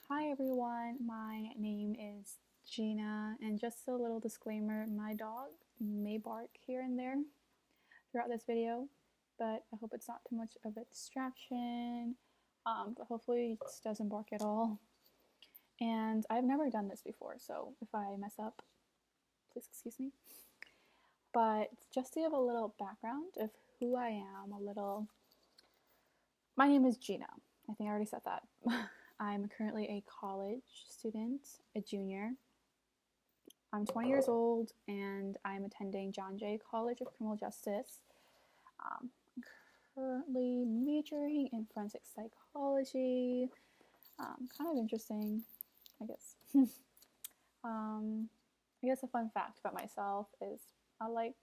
Hi everyone, my name is Gina, and just a little disclaimer, my dog may bark here and there throughout this video, but I hope it's not too much of a distraction, but hopefully it just doesn't bark at all. And I've never done this before, so if I mess up, please excuse me. But just to give a little background of who I am, my name is Gina. I think I already said that. I'm currently a college student, a junior. I'm 20 years old and I'm attending John Jay College of Criminal Justice. I'm currently majoring in forensic psychology. Kind of interesting, I guess. I guess a fun fact about myself is I like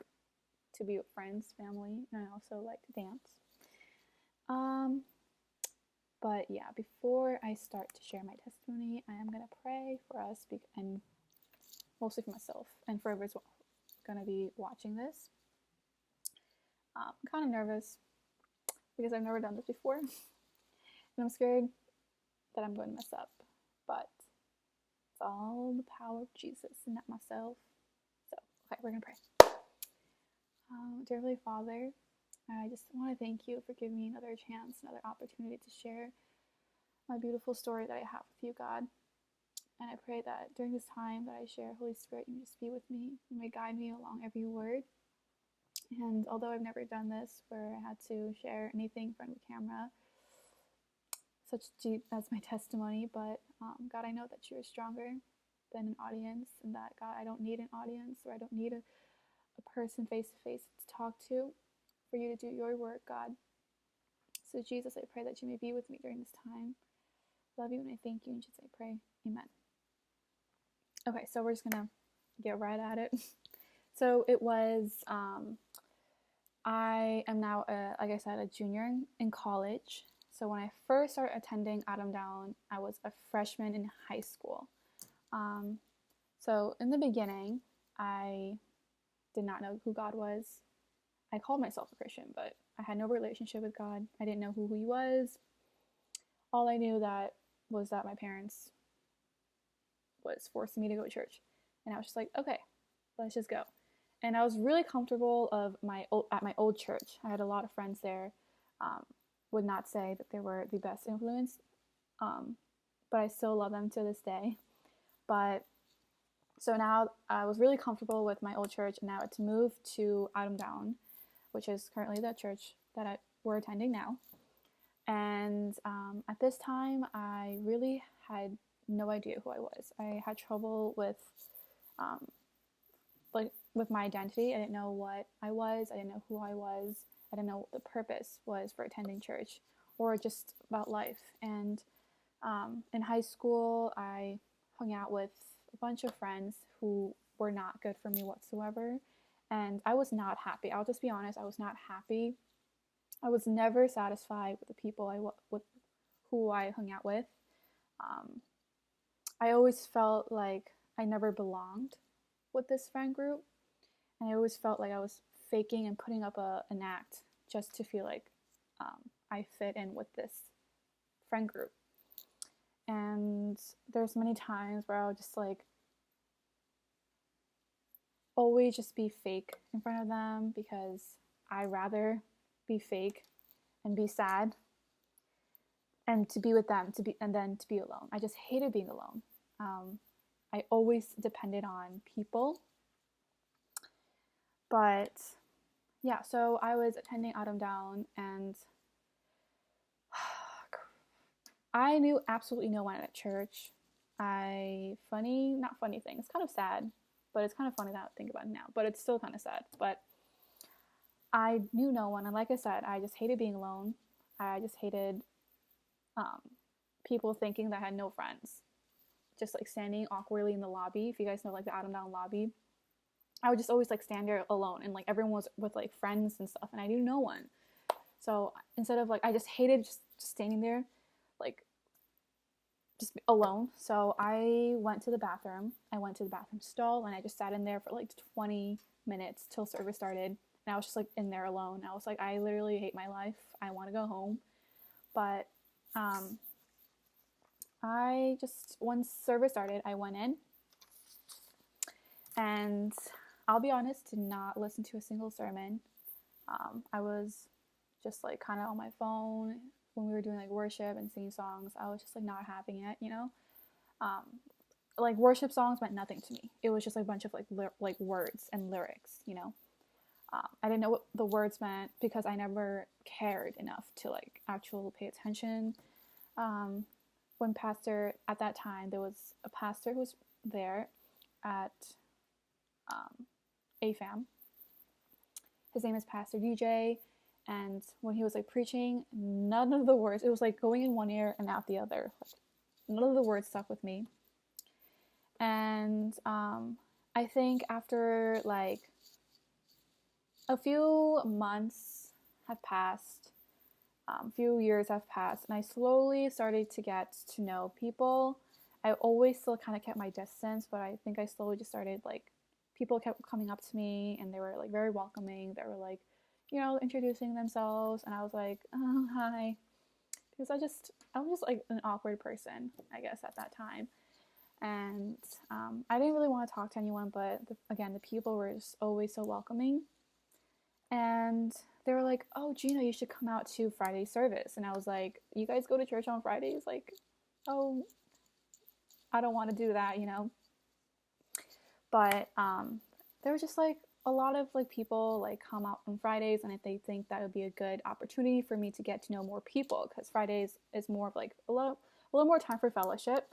to be with friends, family, and I also like to dance. But yeah, before I start to share my testimony, I am going to pray for us and mostly for myself and for whoever's going to be watching this. I'm kind of nervous because I've never done this before. And I'm scared that I'm going to mess up. But it's all the power of Jesus and not myself. So, okay, we're going to pray. Dear Heavenly Father, I just want to thank you for giving me another chance, another opportunity to share my beautiful story that I have with you, God. And I pray that during this time that I share, Holy Spirit, you may just be with me. You may guide me along every word. And although I've never done this where I had to share anything in front of a camera, such deep as my testimony, but God, I know that you're stronger than an audience, and that, God, I don't need an audience, or I don't need a person face to face to talk to for you to do your work, God. So Jesus, I pray that you may be with me during this time. Love you and I thank you. In Jesus I pray. Amen. Okay, so we're just gonna get right at it. So it was, I am now, like I said, a junior in college. So when I first started attending Adam Down, I was a freshman in high school. So in the beginning, I did not know who God was. I called myself a Christian, but I had no relationship with God. I didn't know who he was. All I knew was that my parents was forcing me to go to church, and I was just like, okay, let's just go. And I was really comfortable at my old church. I had a lot of friends there. Would not say that they were the best influence, but I still love them to this day. But so now I was really comfortable with my old church, and now to move to Adam Down, which is currently the church that we're attending now. And at this time, I really had no idea who I was. I had trouble with my identity. I didn't know what I was. I didn't know who I was. I didn't know what the purpose was for attending church or just about life. And in high school, I hung out with a bunch of friends who were not good for me whatsoever. And I was not happy. I'll just be honest, I was not happy. I was never satisfied with the people with who I hung out with. I always felt like I never belonged with this friend group, and I always felt like I was faking and putting up an act just to feel like I fit in with this friend group. And there's many times where I would just like always just be fake in front of them because I rather be fake and be sad and to be with them and then to be alone. I just hated being alone. I always depended on people. But yeah, so I was attending Adam Down, and I knew absolutely no one at church. Not funny thing. It's kind of sad, but it's kind of funny that I think about it now. But it's still kind of sad. But I knew no one, and like I said, I just hated being alone. I just hated people thinking that I had no friends. Just like standing awkwardly in the lobby. If you guys know like the Adam Down lobby, I would just always like stand there alone, and like everyone was with like friends and stuff, and I knew no one. So instead of like, I just hated just standing there, like just alone. So I went to the bathroom. I went to the bathroom stall, and I just sat in there for like 20 minutes till service started. And I was just like in there alone. I was like, I literally hate my life. I want to go home. But once service started, I went in, and I'll be honest, did not listen to a single sermon. I was just like kind of on my phone when we were doing like worship and singing songs. I was just like not having it, you know. Like worship songs meant nothing to me. It was just like a bunch of like words and lyrics, you know. I didn't know what the words meant because I never cared enough to like actually pay attention. When pastor at that time, there was a pastor who was there at AFAM. His name is Pastor DJ, and when he was like preaching, none of the words, it was like going in one ear and out the other. Like, none of the words stuck with me. And I think after like a few months have passed, a few years have passed, and I slowly started to get to know people. I always still kind of kept my distance, but I think I slowly just started like, people kept coming up to me and they were like very welcoming. They were like, you know, introducing themselves, and I was like, oh, hi. Because I was just like an awkward person, I guess, at that time. And I didn't really want to talk to anyone, but again, the people were just always so welcoming. And they were like, oh, Gina, you should come out to Friday service. And I was like, you guys go to church on Fridays? Like, oh, I don't want to do that, you know. But there was just like a lot of like people like come out on Fridays, and they think that would be a good opportunity for me to get to know more people, because Fridays is more of like a little more time for fellowship.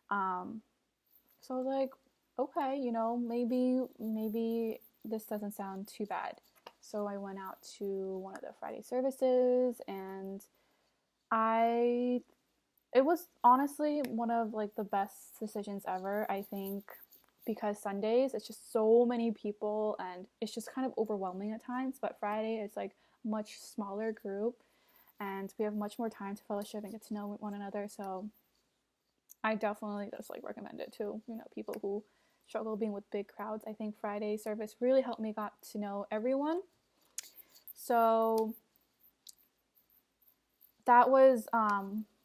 So I was like, okay, you know, maybe this doesn't sound too bad. So I went out to one of the Friday services, and it was honestly one of like the best decisions ever, I think, because Sundays it's just so many people and it's just kind of overwhelming at times, but Friday it's like a much smaller group and we have much more time to fellowship and get to know one another. So I definitely just like recommend it to, you know, people who struggle being with big crowds. I think Friday service really helped me got to know everyone. So that was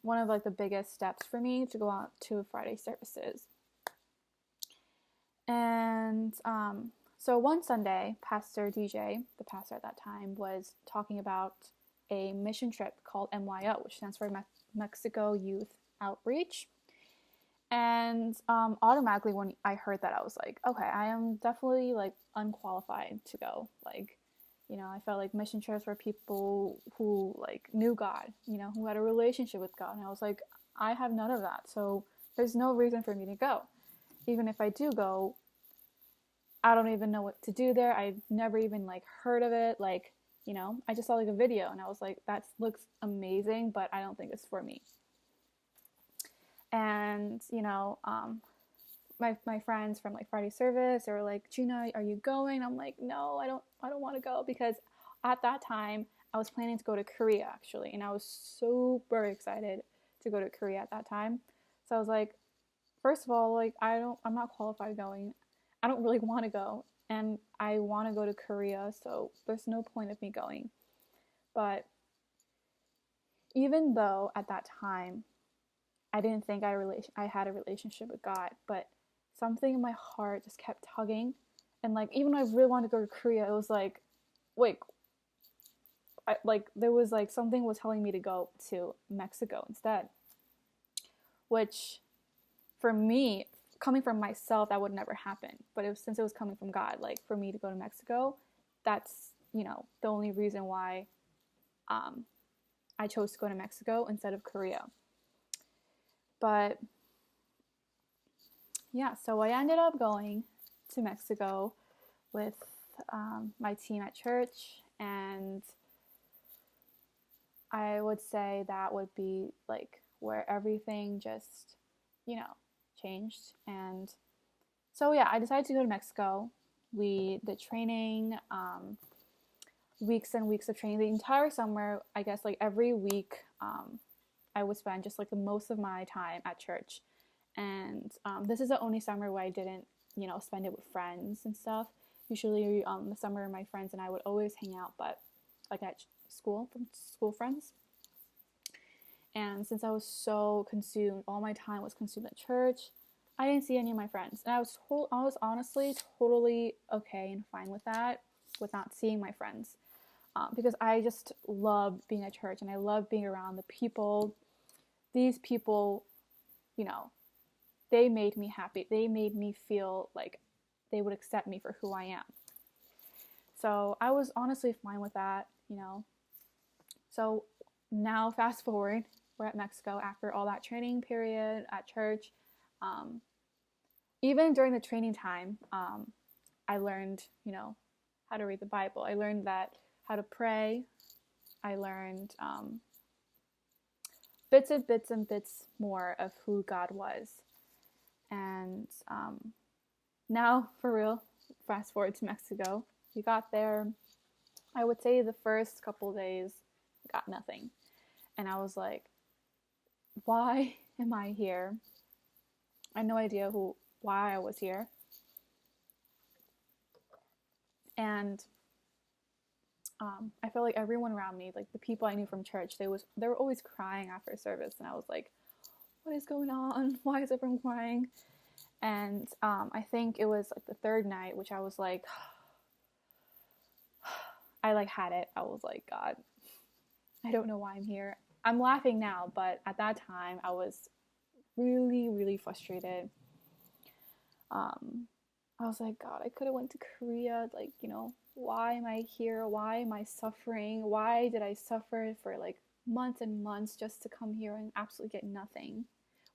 one of like the biggest steps for me to go out to Friday services. And so one Sunday, Pastor DJ, the pastor at that time, was talking about a mission trip called MYO, which stands for Mexico Youth Outreach. And automatically when I heard that, I was like, okay, I am definitely like unqualified to go. Like, you know, I felt like mission trips were people who like knew God, you know, who had a relationship with God. And I was like, I have none of that. So there's no reason for me to go. Even if I do go, I don't even know what to do there. I've never even like heard of it. Like, you know, I just saw like a video and I was like, that looks amazing, but I don't think it's for me. And, you know, my friends from like Friday service, they were like, Gina, are you going? I'm like, no, I don't want to go, because at that time I was planning to go to Korea actually. And I was super excited to go to Korea at that time. So I was like, first of all, like, I'm not qualified going. I don't really want to go, and I want to go to Korea, so there's no point of me going. But even though at that time I didn't think I had a relationship with God, but something in my heart just kept tugging, and like even though I really wanted to go to Korea, it was like, wait, there was like something was telling me to go to Mexico instead, which for me, coming from myself, that would never happen. But since it was coming from God, like for me to go to Mexico, that's, you know, the only reason why I chose to go to Mexico instead of Korea. But yeah, so I ended up going to Mexico with my team at church, and I would say that would be like where everything just, you know, changed. And so yeah, I decided to go to Mexico. We did training, weeks and weeks of training. The entire summer, I guess like every week, I would spend just like the most of my time at church. And this is the only summer where I didn't, you know, spend it with friends and stuff. Usually the summer my friends and I would always hang out, but like at school, from school friends. And since I was so consumed, all my time was consumed at church, I didn't see any of my friends. And I was honestly totally okay and fine with that, with not seeing my friends. Because I just loved being at church and I loved being around the people. These people, you know, they made me happy. They made me feel like they would accept me for who I am. So I was honestly fine with that, you know. So now, fast forward, we're at Mexico after all that training period at church. Um, Even during the training time, I learned, you know, how to read the Bible. I learned that how to pray. I learned bits and bits more of who God was. And now, for real, fast forward to Mexico. We got there. I would say the first couple days, got nothing. And I was like, why am I here? I had no idea why I was here. And I felt like everyone around me, like the people I knew from church, they were always crying after service, and I was like, what is going on? Why is everyone crying? And I think it was like the third night, which I was like, I like had it. I was like, God, I don't know why I'm here. I'm laughing now, but at that time I was really, really frustrated. I was like, God, I could have went to Korea. Like, you know, why am I here? Why am I suffering? Why did I suffer for like months and months just to come here and absolutely get nothing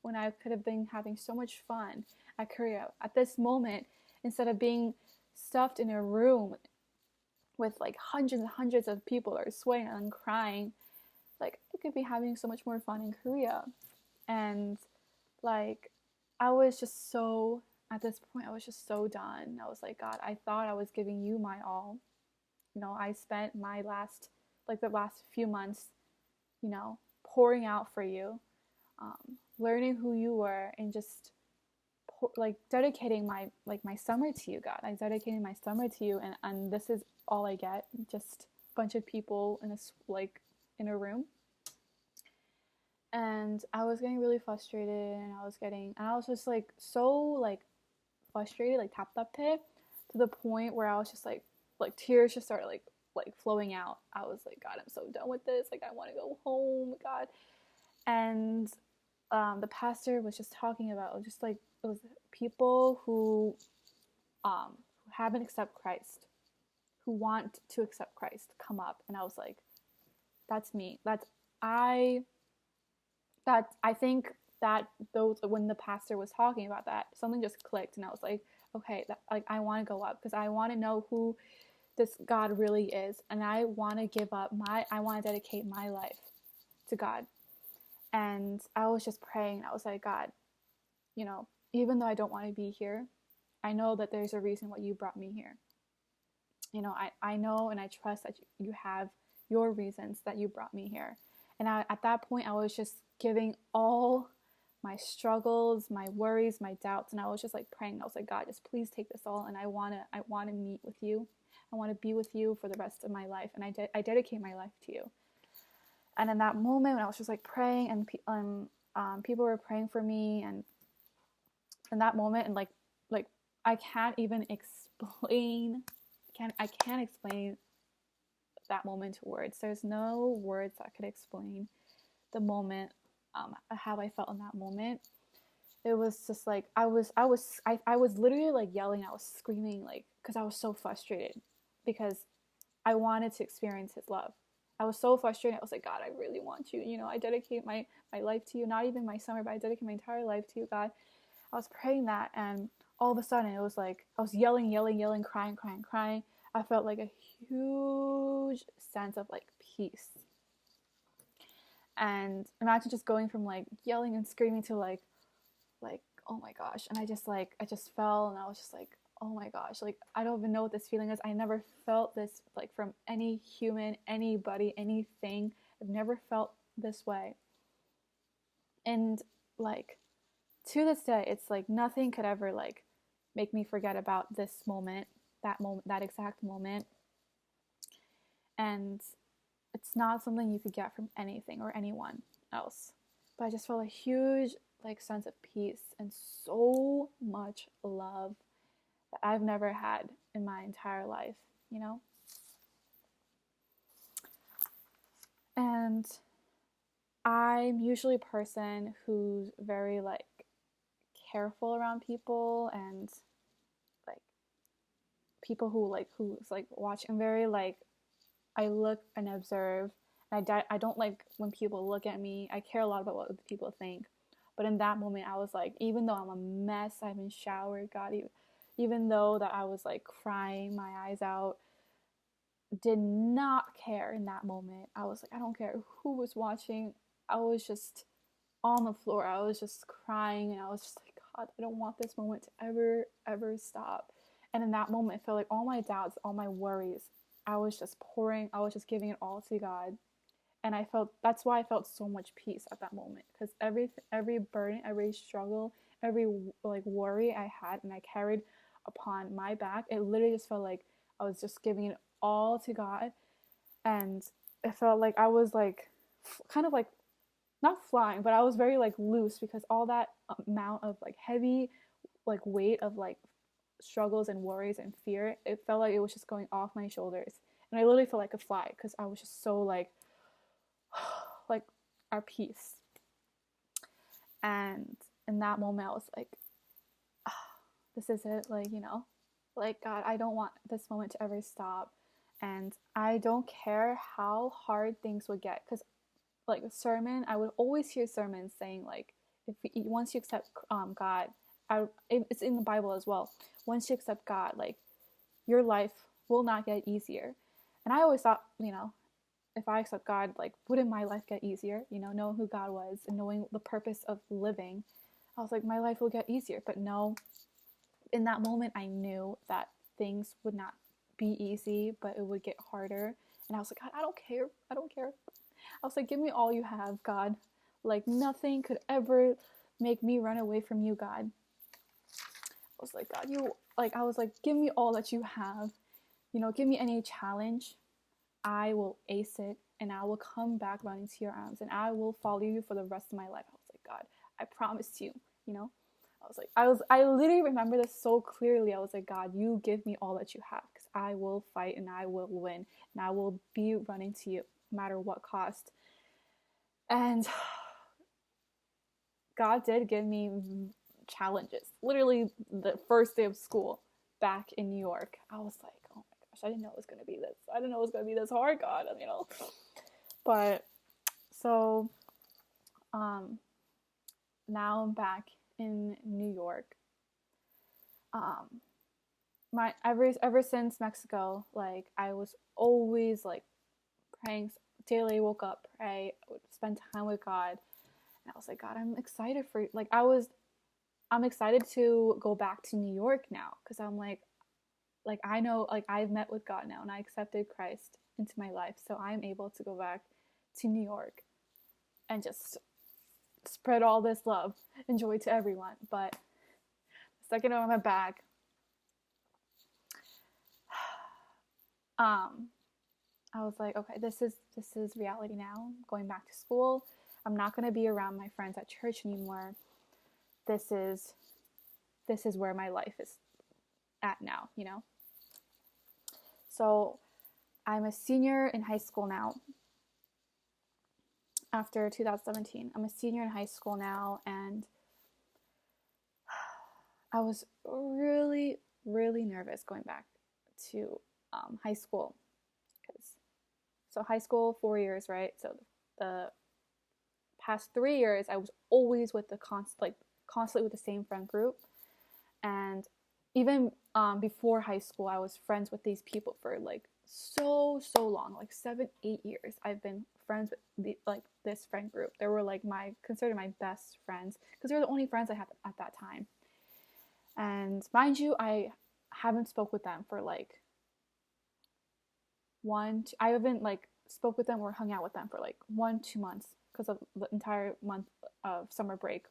when I could have been having so much fun at Korea? At this moment, instead of being stuffed in a room with like hundreds and hundreds of people that are sweating and crying, like I could be having so much more fun in Korea. And like I was just so, at this point I was just so done. I was like, God, I thought I was giving you my all. You know, I spent my last, like the last few months, you know, pouring out for you, learning who you were, and just like dedicating my summer to you, God. I dedicated my summer to you, and this is all I get, just a bunch of people in a room. And I was getting really frustrated, and I was just like so like frustrated, like taptape, to the point where I was just like tears just started like flowing out. I was like, God, I'm so done with this. Like I want to go home, God. And the pastor was just talking about just like it was people who haven't accepted Christ, who want to accept Christ, come up. And I was like, that's me. I think that those, when the pastor was talking about that, something just clicked, and I was like, okay, like I want to go up because I want to know who this God really is, and I want to I want to dedicate my life to God. And I was just praying. I was like, God, you know, even though I don't want to be here, I know that there's a reason why you brought me here. You know, I know and I trust that you have your reasons that you brought me here. And at that point, I was just giving all my struggles, my worries, my doubts, and I was just like praying. I was like, God, just please take this all, and I want to meet with you. I want to be with you for the rest of my life, and I dedicate my life to you. And in that moment, when I was just like praying, and people were praying for me, and in that moment, and like I can't even explain. I can't explain that moment to words. There's no words that could explain the moment, how I felt in that moment. It was just like I was literally like yelling. I was screaming, like, because I was so frustrated, because I wanted to experience his love. I was so frustrated. I was like, God, I really want you. You know, I dedicate my life to you. Not even my summer, but I dedicate my entire life to you, God. I was praying that, and all of a sudden it was like I was yelling, crying. I felt like a huge sense of like peace. And imagine just going from like yelling and screaming to like oh my gosh. And I just fell, and I was just like, oh my gosh, like I don't even know what this feeling is. I never felt this like from any human, anybody, anything. I've never felt this way. And like to this day, it's like nothing could ever like make me forget about this moment, that exact moment. And it's not something you could get from anything or anyone. else. But I just felt a huge like sense of peace and so much love that I've never had in my entire life, you know? And I'm usually a person who's very like careful around people, and like people who's like watch. I'm very like, I look and observe, and I don't like when people look at me. I care a lot about what people think. But in that moment, I was like, even though I'm a mess, I haven't showered, God, even though that I was like crying my eyes out, did not care in that moment. I was like, I don't care who was watching. I was just on the floor. I was just crying, and I was just like, God, I don't want this moment to ever stop. And in that moment, I felt like all my doubts, all my worries, I was just giving it all to God. And I felt, that's why I felt so much peace at that moment, because every burden, every struggle, every like worry I had and I carried upon my back, it literally just felt like I was just giving it all to God. And it felt like I was like kind of like not flying, but I was very like loose, because all that amount of like heavy like weight of like struggles and worries and fear, it felt like it was just going off my shoulders. And I literally felt like a fly, because I was just so like like our peace. And in that moment I was like, oh, this is it, like, you know, like, God, I don't want this moment to ever stop. And I don't care how hard things would get, because like a sermon, I would always hear sermons saying like, once you accept God, it's in the Bible as well, once you accept God, like your life will not get easier. And I always thought, you know, if I accept God, like, wouldn't my life get easier? You know, knowing who God was and knowing the purpose of living, I was like, my life will get easier. But no, in that moment, I knew that things would not be easy, but it would get harder. And I was like, God, I don't care. I don't care. I was like, give me all you have, God. Like, nothing could ever make me run away from you, God. I was like, God, I was like, give me all that you have. You know, give me any challenge. I will ace it, and I will come back running to your arms, and I will follow you for the rest of my life. I was like, God, I promise you, you know? I literally remember this so clearly. I was like, God, you give me all that you have, because I will fight and I will win, and I will be running to you no matter what cost. And God did give me challenges. Literally the first day of school back in New York, I was like, oh my gosh, I didn't know it was going to be this. I didn't know it was going to be this hard, God, you know. But so now I'm back in New York. My ever since Mexico, like I was always like praying daily. Woke up, pray, would spend time with God, and I was like, God, I'm excited for you. I'm excited to go back to New York now, because I'm like I know, like, I've met with God now and I accepted Christ into my life, so I'm able to go back to New York and just spread all this love and joy to everyone. But the second I went back, I was like, okay, this is reality now. I'm going back to school. I'm not going to be around my friends at church anymore. This is where my life is at now, you know? So I'm a senior in high school now. After 2017, I'm a senior in high school now, and I was really, really nervous going back to high school. So high school, 4 years, right? So the past 3 years, I was always with constantly with the same friend group. And even before high school, I was friends with these people for like so long, like 7-8 years. I've been friends with this friend group. They were like considered my best friends, because they were the only friends I had at that time. And mind you, I haven't spoke with them for like I haven't like spoke with them or hung out with them for like 1-2 months, because of the entire month of summer break.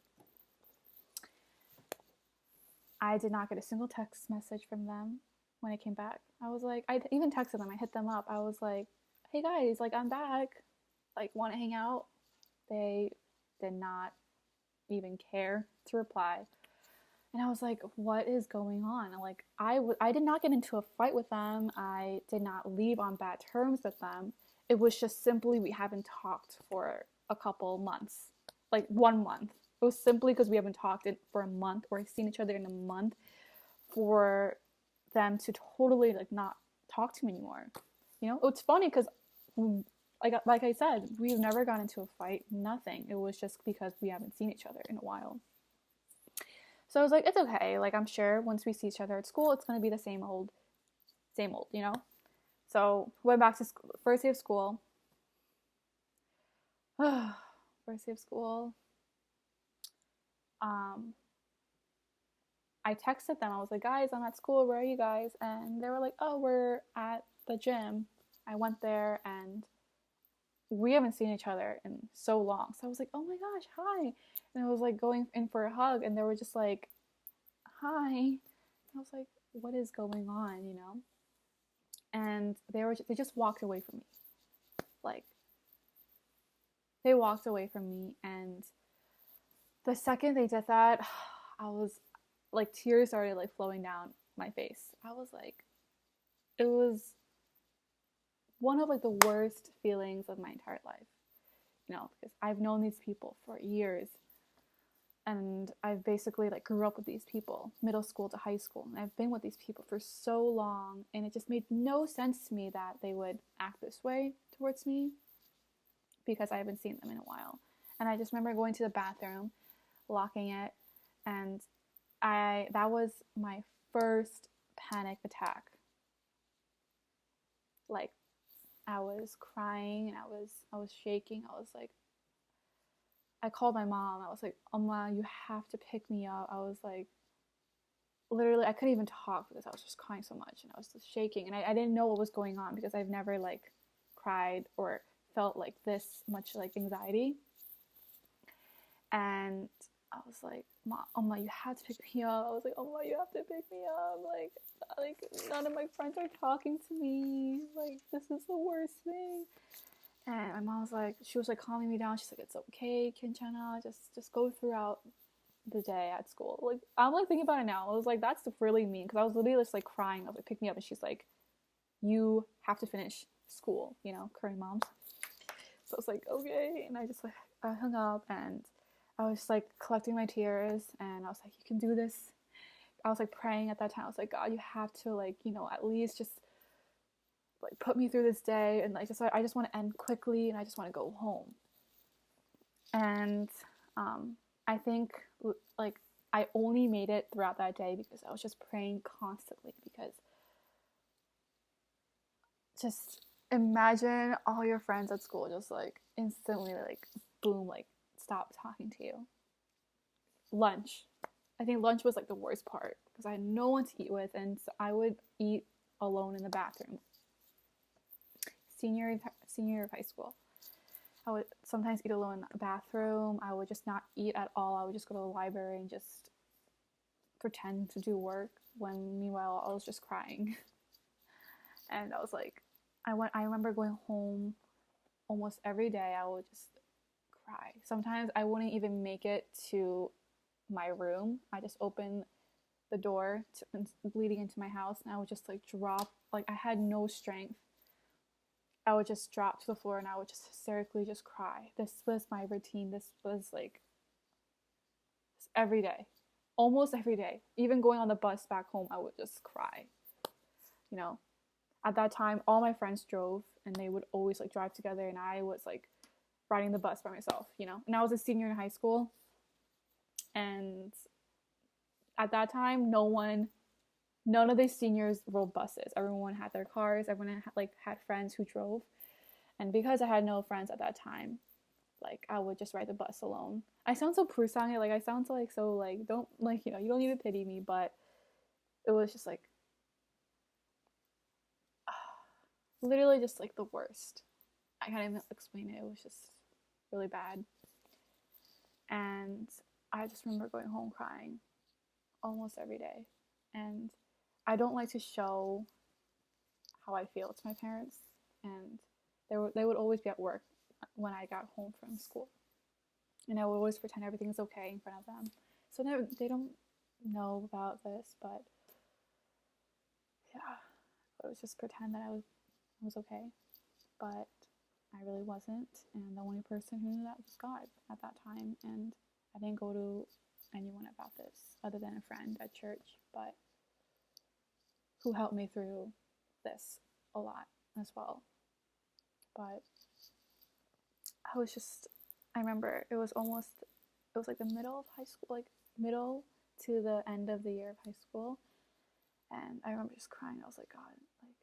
I did not get a single text message from them when I came back. I was like, I even texted them. I hit them up. I was like, hey guys, like, I'm back. Like, want to hang out? They did not even care to reply. And I was like, what is going on? Like, I did not get into a fight with them. I did not leave on bad terms with them. It was just simply we haven't talked for a couple months, like 1 month. It was simply because we haven't talked for a month or seen each other in a month for them to totally like not talk to me anymore. You know, it's funny because like I said, we've never gotten into a fight, nothing. It was just because we haven't seen each other in a while. So I was like, it's okay. Like, I'm sure once we see each other at school, it's going to be the same old, you know? So went back to school, first day of school. First day of school. I texted them. I was like, guys, I'm at school. Where are you guys? And they were like, oh, we're at the gym. I went there and we haven't seen each other in so long. So I was like, oh my gosh, hi. And I was like going in for a hug and they were just like, hi. And I was like, what is going on, you know? And they just walked away from me. Like, they walked away from me, and the second they did that, I was like, tears started like flowing down my face. I was like, it was one of like the worst feelings of my entire life, you know, because I've known these people for years, and I've basically like grew up with these people, middle school to high school, and I've been with these people for so long, and it just made no sense to me that they would act this way towards me because I haven't seen them in a while. And I just remember going to the bathroom, locking it, and that was my first panic attack. Like, I was crying and I was shaking. I was like, I called my mom. I was like, Oma, you have to pick me up. I was like, literally, I couldn't even talk because I was just crying so much and I was just shaking. And I didn't know what was going on because I've never like cried or felt like this much like anxiety. And I was like, Oma, you have to pick me up. I was like, Oma, you have to pick me up. Like none of my friends are talking to me. Like, this is the worst thing. And my mom was like, she was like calming me down. She's like, it's okay, Kinchana, just go throughout the day at school. Like, I'm like thinking about it now. I was like, that's really mean because I was literally just like crying. I was like, pick me up, and she's like, you have to finish school. You know, Korean moms. So I was like, okay, and I just like I hung up and I was just like collecting my tears, and I was like, you can do this. I was like praying at that time. I was like, God, you have to like, you know, at least just like put me through this day, and like I just want to end quickly, and I just want to go home. And I think like I only made it throughout that day because I was just praying constantly, because just imagine all your friends at school just like instantly like boom, like stop talking to you. Lunch. I think lunch was like the worst part because I had no one to eat with, and so I would eat alone in the bathroom. Senior year of high school, I would sometimes eat alone in the bathroom. I would just not eat at all. I would just go to the library and just pretend to do work when meanwhile I was just crying. And I was like, I remember going home almost every day. I would just cry. Sometimes I wouldn't even make it to my room. I just opened the door leading into my house, and I would just like drop, like I had no strength. I would just drop to the floor and I would just hysterically just cry. This was my routine. This was like every day, almost every day. Even going on the bus back home, I would just cry. You know, at that time, all my friends drove and they would always like drive together, and I was like riding the bus by myself, you know. And I was a senior in high school, and at that time, none of the seniors rode buses. Everyone had their cars. Everyone had friends who drove. And because I had no friends at that time, like I would just ride the bus alone. I sound so prusange, like I sound so like don't like, you know, you don't need to pity me, but it was just like literally just like the worst. I can't even explain it. It was just really bad. And I just remember going home crying almost every day. And I don't like to show how I feel to my parents, and they would always be at work when I got home from school. and I would always pretend everything's okay in front of them. So they don't know about this, but yeah, I would just pretend that I was okay, but I really wasn't, and the only person who knew that was God at that time. And I didn't go to anyone about this other than a friend at church, but who helped me through this a lot as well. But I remember it was like the middle of high school, like middle to the end of the year of high school. And I remember just crying. I was like, God, like,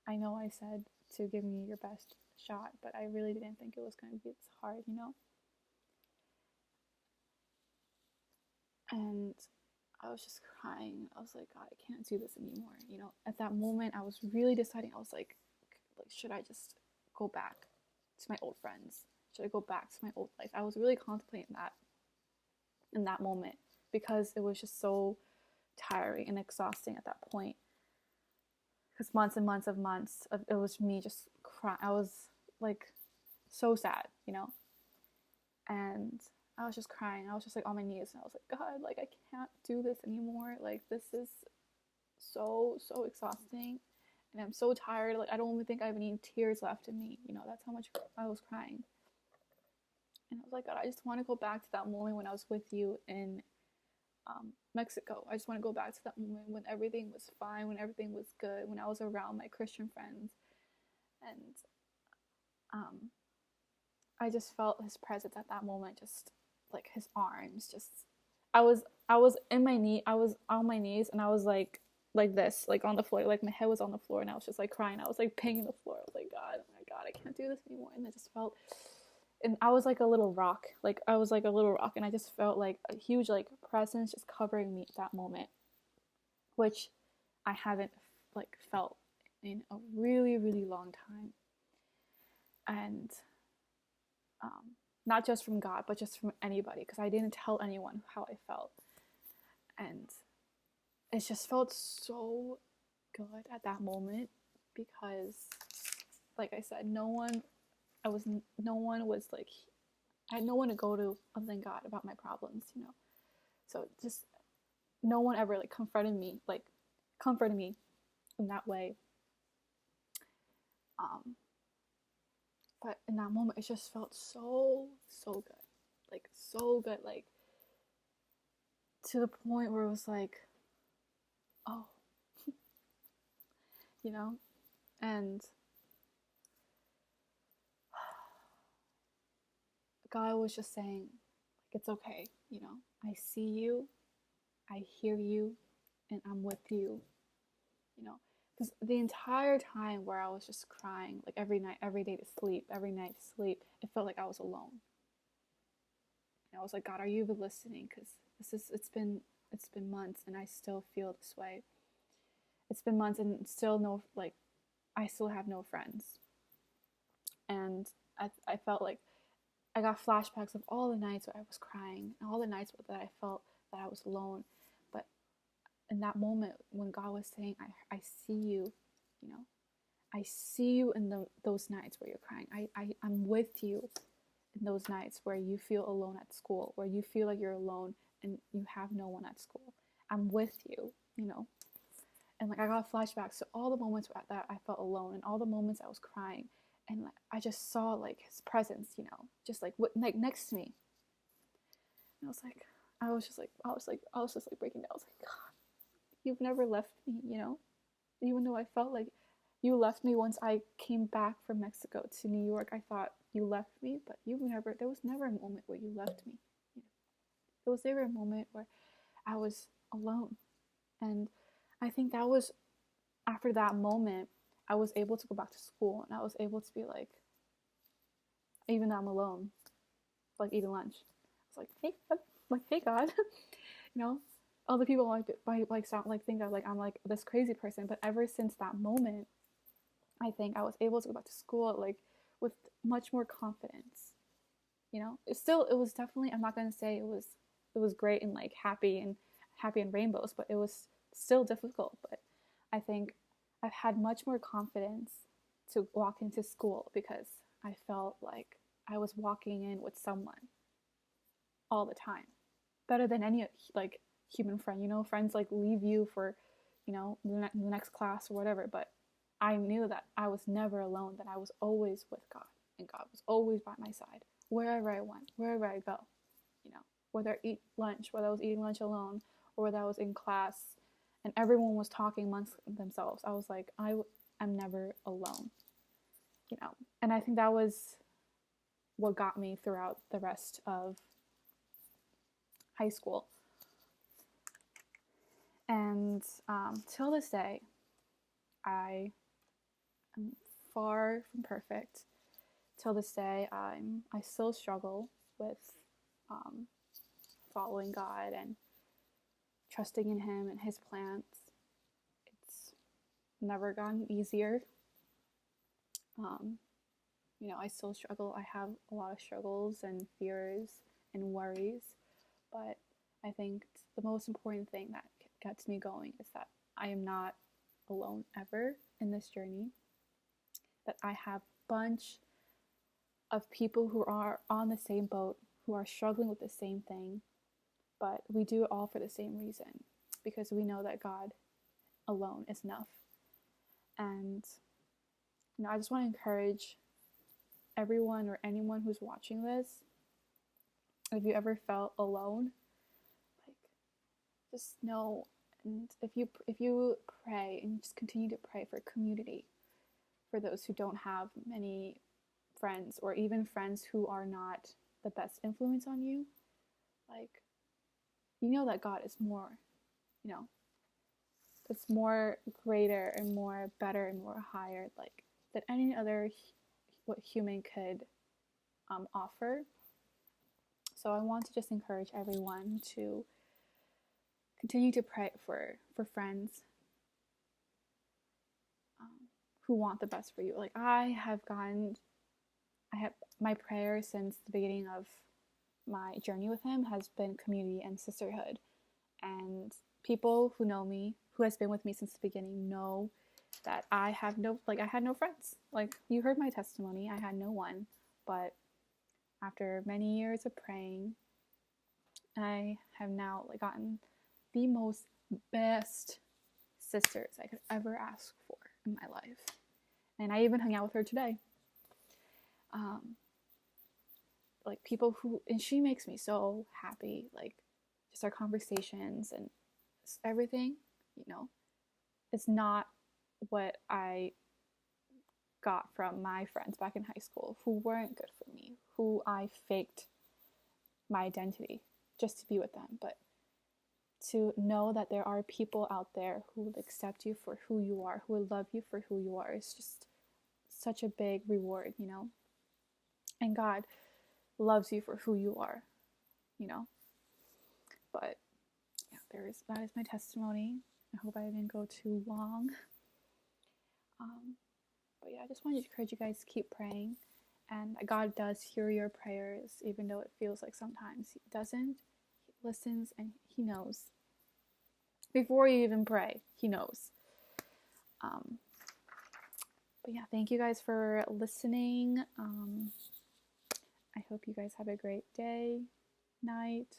I know I said to give me your best shot, but I really didn't think it was going to be this hard, you know? And I was just crying. I was like, God, I can't do this anymore. You know, at that moment, I was really deciding. I was like, should I just go back to my old friends? Should I go back to my old life? I was really contemplating that in that moment because it was just so tiring and exhausting at that point. Because months and months of months, it was me just crying. I was like so sad, you know? And I was just crying. I was just like on my knees and I was like, God, like I can't do this anymore. Like this is so exhausting and I'm so tired. Like I don't even think I have any tears left in me. You know, that's how much I was crying. And I was like, God, I just want to go back to that moment when I was with you in Mexico. I just want to go back to that moment when everything was fine, when everything was good, when I was around my Christian friends. And I just felt his presence at that moment, just like his arms, just I was in my knee, I was on my knees and I was like this, like on the floor, like my head was on the floor and I was just like crying. I was like pinging the floor. I was like, God, oh my God, I can't do this anymore. And I just felt, and I was like a little rock, and I just felt like a huge like presence just covering me at that moment, which I haven't like felt in a really long time. And not just from God, but just from anybody, because I didn't tell anyone how I felt. And it just felt so good at that moment because, like I said, no one was like, I had no one to go to other than God about my problems, you know? So just no one ever like comforted me in that way. But in that moment, it just felt so good, like so good, like to the point where it was like, oh, you know, and God was just saying, like, it's okay, you know, I see you, I hear you, and I'm with you, you know, because the entire time where I was just crying, like every night to sleep, it felt like I was alone. And I was like, God, are you even listening? Because it's been months and I still feel this way. It's been months and still I still have no friends. And I felt like I got flashbacks of all the nights where I was crying and all the nights that I felt that I was alone. But in that moment when God was saying, I see you, you know, I see you in those nights where you're crying. I'm with you in those nights where you feel alone at school, where you feel like you're alone and you have no one at school. I'm with you, you know. And like I got flashbacks to all the moments that I felt alone and all the moments I was crying. And like I just saw like his presence, you know, just like next to me. And I was just like breaking down. I was like, God, you've never left me, you know? Even though I felt like you left me once I came back from Mexico to New York, I thought you left me, but there was never a moment where you left me. There was never a moment where I was alone. And I think that was after that moment, I was able to go back to school and I was able to be like, even though I'm alone, like eating lunch. I was like, hey God, you know, other people might sound like think that like I'm like this crazy person, but ever since that moment, I think I was able to go back to school like with much more confidence. You know, it was definitely, I'm not gonna say it was great and like happy and rainbows, but it was still difficult. But I think I've had much more confidence to walk into school because I felt like I was walking in with someone. all the time. Better than any like human friend. You know, friends like leave you for, you know, the next class or whatever. But I knew that I was never alone, that I was always with God, and God was always by my side wherever I went, wherever I go. You know, whether I eat lunch, whether I was eating lunch alone, or whether I was in class and everyone was talking amongst themselves. I was like, I'm never alone. You know, and I think that was what got me throughout the rest of high school. And till this day, I am far from perfect. Till this day, I still struggle with following God and trusting in Him and His plans. It's never gotten easier. You know, I still struggle. I have a lot of struggles and fears and worries, but I think the most important thing that gets me going is that I am not alone ever in this journey, that I have a bunch of people who are on the same boat, who are struggling with the same thing, but we do it all for the same reason, because we know that God alone is enough. And you know, I just want to encourage everyone or anyone who's watching this, if you ever felt alone, like, just know, and if you pray and just continue to pray for community, for those who don't have many friends, or even friends who are not the best influence on you, like, you know that God is more, you know, it's more greater and more better and more higher, like, than any other what human could offer. So I want to just encourage everyone to continue to pray for friends who want the best for you. Like, I have my prayer since the beginning of my journey with Him has been community and sisterhood. And people who know me, who has been with me since the beginning, know that I had no friends. Like, you heard my testimony, I had no one. But after many years of praying, I have now gotten the most best sisters I could ever ask for in my life. And I even hung out with her today. Like, people who, and she makes me so happy, like, just our conversations and everything, you know, it's not what I got from my friends back in high school who weren't good for me, who I faked my identity just to be with them. But to know that there are people out there who will accept you for who you are, who will love you for who you are, is just such a big reward, you know. And God loves you for who you are, you know. But yeah, that is my testimony. I hope I didn't go too long. But yeah, I just wanted to encourage you guys to keep praying, and God does hear your prayers, even though it feels like sometimes He doesn't. He listens and He knows. Before you even pray, He knows. But yeah, thank you guys for listening. I hope you guys have a great day, night,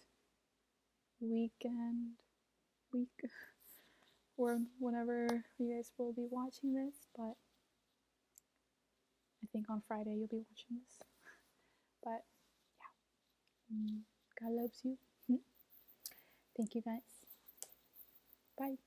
weekend, week, or whenever you guys will be watching this. But I think on Friday you'll be watching this. But yeah, God loves you. Thank you guys. Bye.